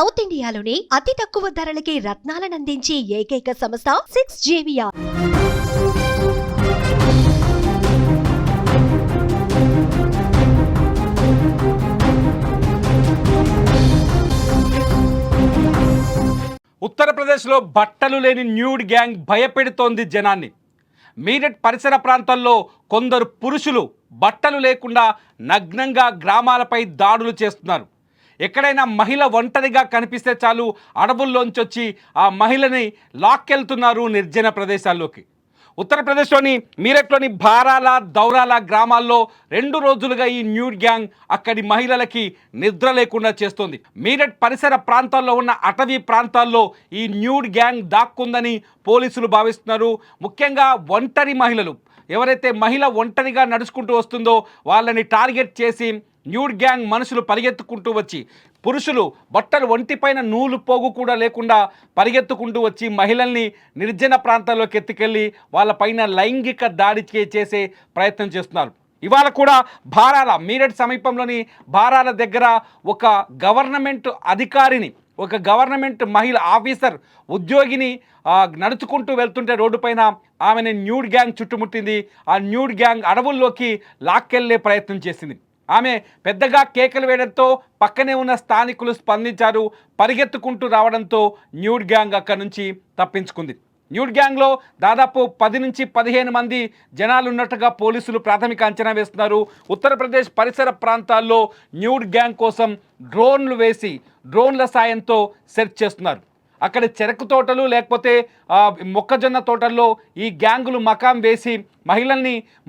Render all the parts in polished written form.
South ఇండియాలోని అతి తక్కువ ధరలకి రత్నాలనందించే ఏకైక సంస్థ 6JVR. ఉత్తరప్రదేశ్లో బట్టలు లేని న్యూడ్ గ్యాంగ్ భయపెడుతోంది జనాన్ని. మీరట్ పరిసర ప్రాంతాల్లో కొందరు పురుషులు బట్టలు లేకుండా నగ్నంగా గ్రామాలపై దాడులు చేస్తున్నారు. ఎక్కడైనా మహిళ ఒంటరిగా కనిపిస్తే చాలు అడవుల్లోంచి వచ్చి ఆ మహిళని లాక్కెళ్తున్నారు నిర్జన ప్రదేశాల్లోకి. ఉత్తరప్రదేశ్లోని మీరట్లోని బారాల దౌరాల గ్రామాల్లో 2 రోజులుగా ఈ న్యూడ్ గ్యాంగ్ అక్కడి మహిళలకి నిద్ర లేకుండా చేస్తోంది. మీరట్ పరిసర ప్రాంతాల్లో ఉన్న అటవీ ప్రాంతాల్లో ఈ న్యూడ్ గ్యాంగ్ దాక్కుందని పోలీసులు భావిస్తున్నారు. ముఖ్యంగా ఒంటరి మహిళలు, ఎవరైతే మహిళ ఒంటరిగా నడుచుకుంటూ వస్తుందో వాళ్ళని టార్గెట్ చేసి న్యూడ్ గ్యాంగ్ మనుషులు పరిగెత్తుకుంటూ వచ్చి, పురుషులు బట్టలు ఒంటిపైన నూలు పోగు కూడా లేకుండా పరిగెత్తుకుంటూ వచ్చి మహిళల్ని నిర్జన ప్రాంతాల్లోకి ఎత్తుకెళ్ళి వాళ్ళపైన లైంగిక దాడి చేసే ప్రయత్నం చేస్తున్నారు. ఇవాళ కూడా బారాల, మీరట్ సమీపంలోని బారాల దగ్గర ఒక గవర్నమెంట్ అధికారిని, ఒక గవర్నమెంట్ మహిళ ఆఫీసర్ ఉద్యోగిని నడుచుకుంటూ వెళ్తుంటే రోడ్డు పైన ఆమెని న్యూడ్ గ్యాంగ్ చుట్టుముట్టింది. ఆ న్యూడ్ గ్యాంగ్ అడవుల్లోకి లాక్కెళ్లే ప్రయత్నం చేసింది. ఆమె పెద్దగా కేకలు వేయడంతో పక్కనే ఉన్న స్థానికులు స్పందించారు. పరిగెత్తుకుంటూ రావడంతో న్యూడ్ గ్యాంగ్ అక్కడి నుంచి తప్పించుకుంది. న్యూడ్ గ్యాంగ్లో దాదాపు 10 నుంచి 15 మంది జనాలు ఉన్నట్టుగా పోలీసులు ప్రాథమిక అంచనా వేస్తున్నారు. ఉత్తరప్రదేశ్ పరిసర ప్రాంతాల్లో న్యూడ్ గ్యాంగ్ కోసం డ్రోన్లు వేసి డ్రోన్ల సాయంతో సెర్చ్ చేస్తున్నారు. అక్కడ చెరకు తోటలు లేకపోతే మొక్కజొన్న తోటల్లో ఈ గ్యాంగులు మకాం వేసి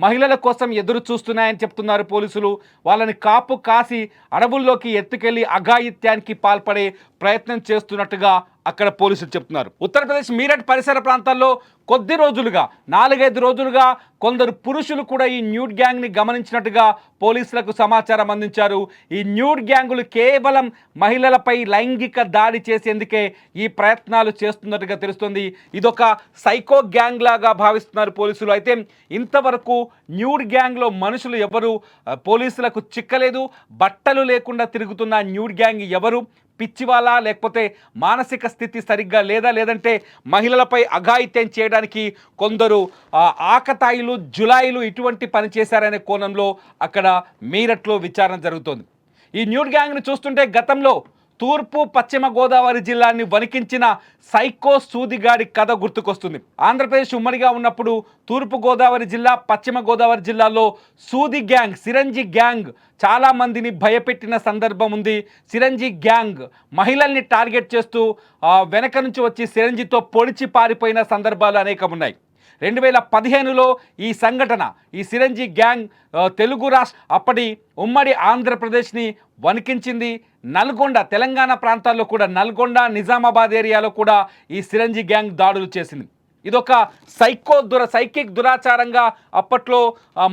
మహిళల కోసం ఎదురు చూస్తున్నాయని చెప్తున్నారు పోలీసులు. వాళ్ళని కాపు కాసి అడవుల్లోకి ఎత్తుకెళ్లి అఘాయిత్యానికి పాల్పడే ప్రయత్నం చేస్తున్నట్టుగా అక్కడ పోలీసులు చెప్తున్నారు. ఉత్తరప్రదేశ్ మీరట్ పరిసర ప్రాంతాల్లో కొద్ది రోజులుగా 4-5 రోజులుగా కొందరు పురుషులు కూడా ఈ న్యూడ్ గ్యాంగ్ని గమనించినట్టుగా పోలీసులకు సమాచారం అందించారు. ఈ న్యూడ్ గ్యాంగులు కేవలం మహిళలపై లైంగిక దాడి చేసేందుకే ఈ ప్రయత్నాలు చేస్తున్నట్టుగా తెలుస్తుంది. ఇదొక సైకో గ్యాంగ్ లాగా భావిస్తున్నారు పోలీసులు. అయితే ఇంతవరకు న్యూడ్ గ్యాంగ్లో మనుషులు ఎవరు పోలీసులకు చిక్కలేదు. బట్టలు లేకుండా తిరుగుతున్న న్యూడ్ గ్యాంగ్ ఎవరు? పిచ్చివాలా, లేకపోతే మానసిక స్థితి సరిగ్గా లేదంటే మహిళలపై అఘాయిత్యం చేయడానికి కొందరు ఆకతాయిలు, జులాయిలు ఇటువంటి పని చేశారనే కోణంలో అక్కడ మీరట్లో విచారణ జరుగుతోంది. ఈ న్యూడ్ గ్యాంగ్ని చూస్తుంటే గతంలో తూర్పు పశ్చిమ గోదావరి జిల్లాని వణికించిన సైకో సూదిగాడి కథ గుర్తుకొస్తుంది. ఆంధ్రప్రదేశ్ ఉమ్మడిగా ఉన్నప్పుడు తూర్పు గోదావరి జిల్లా, పశ్చిమ గోదావరి జిల్లాలో సూది గ్యాంగ్, సిరంజి గ్యాంగ్ చాలామందిని భయపెట్టిన సందర్భం ఉంది. సిరంజి గ్యాంగ్ మహిళల్ని టార్గెట్ చేస్తూ వెనక నుంచి వచ్చి సిరంజితో పొడిచి పారిపోయిన సందర్భాలు అనేకం ఉన్నాయి. 2015లో ఈ సంఘటన, ఈ సిరంజి గ్యాంగ్ తెలుగు అప్పటి ఉమ్మడి ఆంధ్రప్రదేశ్ని వణికించింది. నల్గొండ, తెలంగాణ ప్రాంతాల్లో కూడా నల్గొండ, నిజామాబాద్ ఏరియాలో కూడా ఈ సిరంజి గ్యాంగ్ దాడులు చేసింది. ఇదొక సైకిక్ దురాచారంగా అప్పట్లో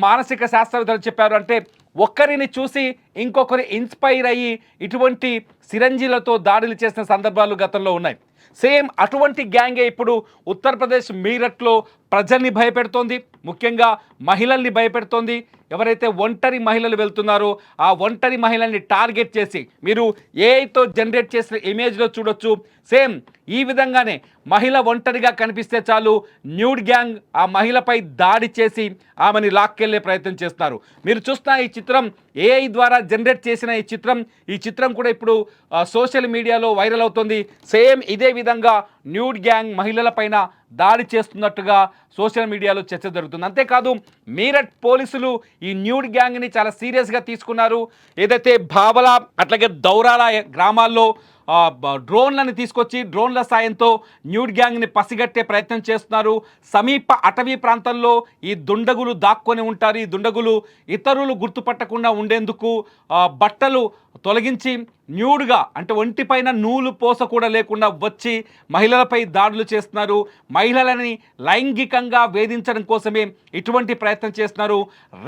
మానసిక శాస్త్రవేత్తలు చెప్పారు. అంటే ఒక్కరిని చూసి ఇంకొకరు ఇన్స్పైర్ అయ్యి ఇటువంటి సిరంజీలతో దాడులు చేసిన సందర్భాలు గతంలో ఉన్నాయి. సేమ్ అటువంటి గ్యాంగే ఇప్పుడు ఉత్తరప్రదేశ్ మీరట్లో ప్రజల్ని భయపెడుతోంది, ముఖ్యంగా మహిళల్ని భయపెడుతోంది. ఎవరైతే ఒంటరి మహిళలు వెళ్తున్నారో ఆ ఒంటరి మహిళల్ని టార్గెట్ చేసి, మీరు ఏఐతో జనరేట్ చేసిన ఇమేజ్లో చూడొచ్చు, సేమ్ ఈ విధంగానే మహిళ ఒంటరిగా కనిపిస్తే చాలు న్యూడ్ గ్యాంగ్ ఆ మహిళపై దాడి చేసి ఆమెని లాక్కెళ్లే ప్రయత్నం చేస్తున్నారు. మీరు చూస్తున్న ఈ చిత్రం ఏఐ ద్వారా జనరేట్ చేసిన ఈ చిత్రం కూడా ఇప్పుడు సోషల్ మీడియాలో వైరల్ అవుతుంది. సేమ్ ఇదే విధంగా న్యూడ్ గ్యాంగ్ మహిళలపైన దాడి చేస్తున్నట్టుగా సోషల్ మీడియాలో చర్చ జరుగుతుంది. అంతేకాదు మీరట్ పోలీసులు ఈ న్యూడ్ గ్యాంగ్ని చాలా సీరియస్గా తీసుకున్నారు. ఏదైతే బావలా అట్లాగే దౌరాల గ్రామాల్లో డ్రోన్లను తీసుకొచ్చి డ్రోన్ల సాయంతో న్యూడ్ గ్యాంగ్ని పసిగట్టే ప్రయత్నం చేస్తున్నారు. సమీప అటవీ ప్రాంతాల్లో ఈ దుండగులు దాక్కొని ఉంటారు. ఈ దుండగులు ఇతరులు గుర్తుపట్టకుండా ఉండేందుకు బట్టలు తొలగించి న్యూడ్గా, అంటే ఒంటిపైన నూలు పోస కూడా లేకుండా వచ్చి మహిళలపై దాడులు చేస్తున్నారు. మహిళలని లైంగికంగా వేధించడం కోసమే ఇటువంటి ప్రయత్నం చేస్తున్నారు.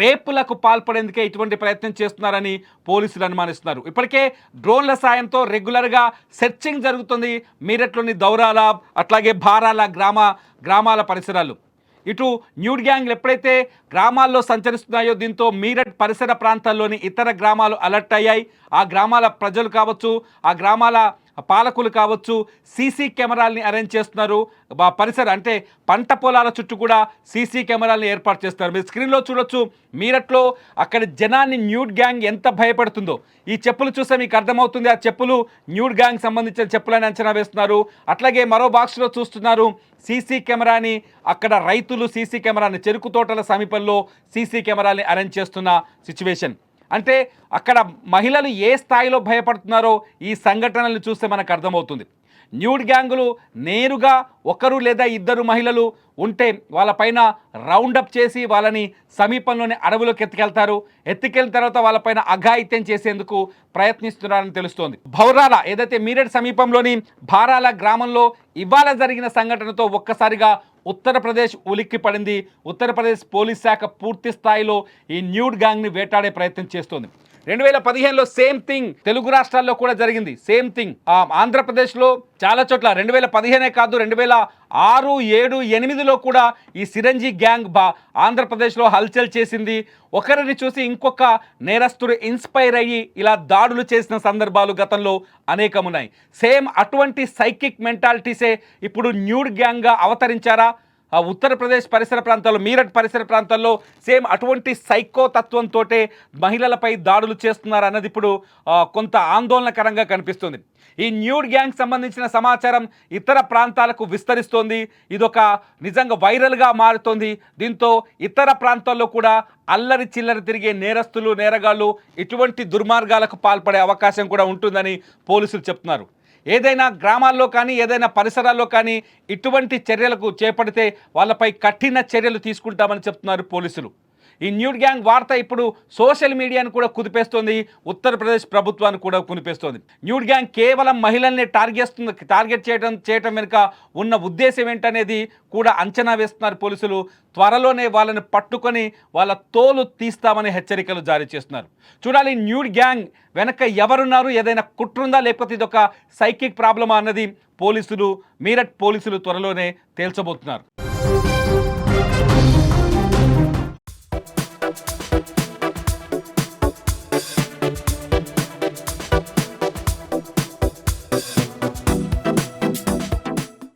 రేపులకు పాల్పడేందుకే ఇటువంటి ప్రయత్నం చేస్తున్నారని పోలీసులు అనుమానిస్తున్నారు. ఇప్పటికే డ్రోన్ల సాయంతో రెగ్యులర్గా సెర్చింగ్ జరుగుతుంది మీరట్లోని దౌరాల అట్లాగే బారాల గ్రామాల పరిసరాలు. ఇటు న్యూడ్ గ్యాంగ్లు ఎప్పుడైతే గ్రామాల్లో సంచరిస్తున్నాయో దీంతో మీరట్ పరిసర ప్రాంతాల్లోని ఇతర గ్రామాలు అలర్ట్ అయ్యాయి. ఆ గ్రామాల ప్రజలు కావచ్చు, ఆ గ్రామాల పాలకులు కావచ్చు సీసీ కెమెరాల్ని అరేంజ్ చేస్తున్నారు. పరిసర అంటే పంట పొలాల చుట్టూ కూడా సీసీ కెమెరాల్ని ఏర్పాటు చేస్తారు. మీరు స్క్రీన్లో చూడొచ్చు మీరట్లో అక్కడ జనాన్ని న్యూడ్ గ్యాంగ్ ఎంత భయపడుతుందో. ఈ చెప్పులు చూస్తే మీకు అర్థమవుతుంది. ఆ చెప్పులు న్యూడ్ గ్యాంగ్ సంబంధించిన చెప్పులని అంచనా వేస్తున్నారు. అట్లాగే మరో బాక్స్లో చూస్తున్నారు సీసీ కెమెరాని. అక్కడ రైతులు సీసీ కెమెరాని చెరుకు తోటల సమీపంలో సీసీ కెమెరాని అరేంజ్ చేస్తున్న సిచ్యువేషన్. అంటే అక్కడ మహిళలు ఏ స్థాయిలో భయపడుతున్నారో ఈ సంఘటనలు చూస్తే మనకు అర్థమవుతుంది. న్యూడ్ గ్యాంగులు నేరుగా ఒకరు లేదా ఇద్దరు మహిళలు ఉంటే వాళ్ళపైన రౌండప్ చేసి వాళ్ళని సమీపంలోని అడవులకు ఎత్తుకెళ్ళిన తర్వాత వాళ్ళపైన అఘాయిత్యం చేసేందుకు ప్రయత్నిస్తున్నారని తెలుస్తోంది. భౌరాల ఏదైతే మీరట్ సమీపంలోని భారాల గ్రామంలో ఇవాళ జరిగిన సంఘటనతో ఒక్కసారిగా ఉత్తరప్రదేశ్ ఉలిక్కి పడింది. ఉత్తరప్రదేశ్ పోలీస్ శాఖ పూర్తి స్థాయిలో ఈ న్యూడ్ గ్యాంగ్ని వేటాడే ప్రయత్నం చేస్తోంది. 2015లో సేమ్ థింగ్ తెలుగు రాష్ట్రాల్లో కూడా జరిగింది. సేమ్ థింగ్ ఆంధ్రప్రదేశ్లో చాలా చోట్ల 2015 కాదు 2006, 7, 8లో కూడా ఈ సిరంజి గ్యాంగ్ ఆంధ్రప్రదేశ్లో హల్చల్ చేసింది. ఒకరిని చూసి ఇంకొక నేరస్తుడు ఇన్స్పైర్ అయ్యి ఇలా దాడులు చేసిన సందర్భాలు గతంలో అనేకమున్నాయి. సేమ్ అటువంటి సైకిక్ మెంటాలిటీసే ఇప్పుడు న్యూడ్ గ్యాంగ్గా అవతరించారా? ఉత్తరప్రదేశ్ పరిసర ప్రాంతాల్లో మీరట్ పరిసర ప్రాంతాల్లో సేమ్ అటువంటి సైకో తత్వంతో మహిళలపై దాడులు చేస్తున్నారు అన్నది ఇప్పుడు కొంత ఆందోళనకరంగా కనిపిస్తుంది. ఈ న్యూడ్ గ్యాంగ్ సంబంధించిన సమాచారం ఇతర ప్రాంతాలకు విస్తరిస్తోంది. ఇదొక నిజంగా వైరల్గా మారుతోంది. దీంతో ఇతర ప్రాంతాల్లో కూడా అల్లరి చిల్లరి తిరిగే నేరస్తులు నేరగాళ్ళు ఇటువంటి దుర్మార్గాలకు పాల్పడే అవకాశం కూడా ఉంటుందని పోలీసులు చెప్తున్నారు. ఏదైనా గ్రామాల్లో కానీ ఏదైనా పరిసరాల్లో కానీ ఇటువంటి చర్యలకు చేపడితే వాళ్ళపై కఠిన చర్యలు తీసుకుంటామని చెప్తున్నారు పోలీసులు. ఈ న్యూడ్ గ్యాంగ్ వార్త ఇప్పుడు సోషల్ మీడియాను కూడా కుదిపేస్తోంది. ఉత్తరప్రదేశ్ ప్రభుత్వాన్ని కూడా కుదిపేస్తోంది. న్యూడ్ గ్యాంగ్ కేవలం మహిళల్ని టార్గెట్ చేయడం వెనుక ఉన్న ఉద్దేశం ఏంటనేది కూడా అంచనా వేస్తున్నారు పోలీసులు. త్వరలోనే వాళ్ళని పట్టుకొని వాళ్ళ తోలు తీస్తామని హెచ్చరికలు జారీ చేస్తున్నారు. చూడాలి న్యూడ్ గ్యాంగ్ వెనక ఎవరున్నారు, ఏదైనా కుట్రుందా లేకపోతే ఇదొక సైకిక్ ప్రాబ్లమా అన్నది మీరట్ పోలీసులు త్వరలోనే తేల్చబోతున్నారు.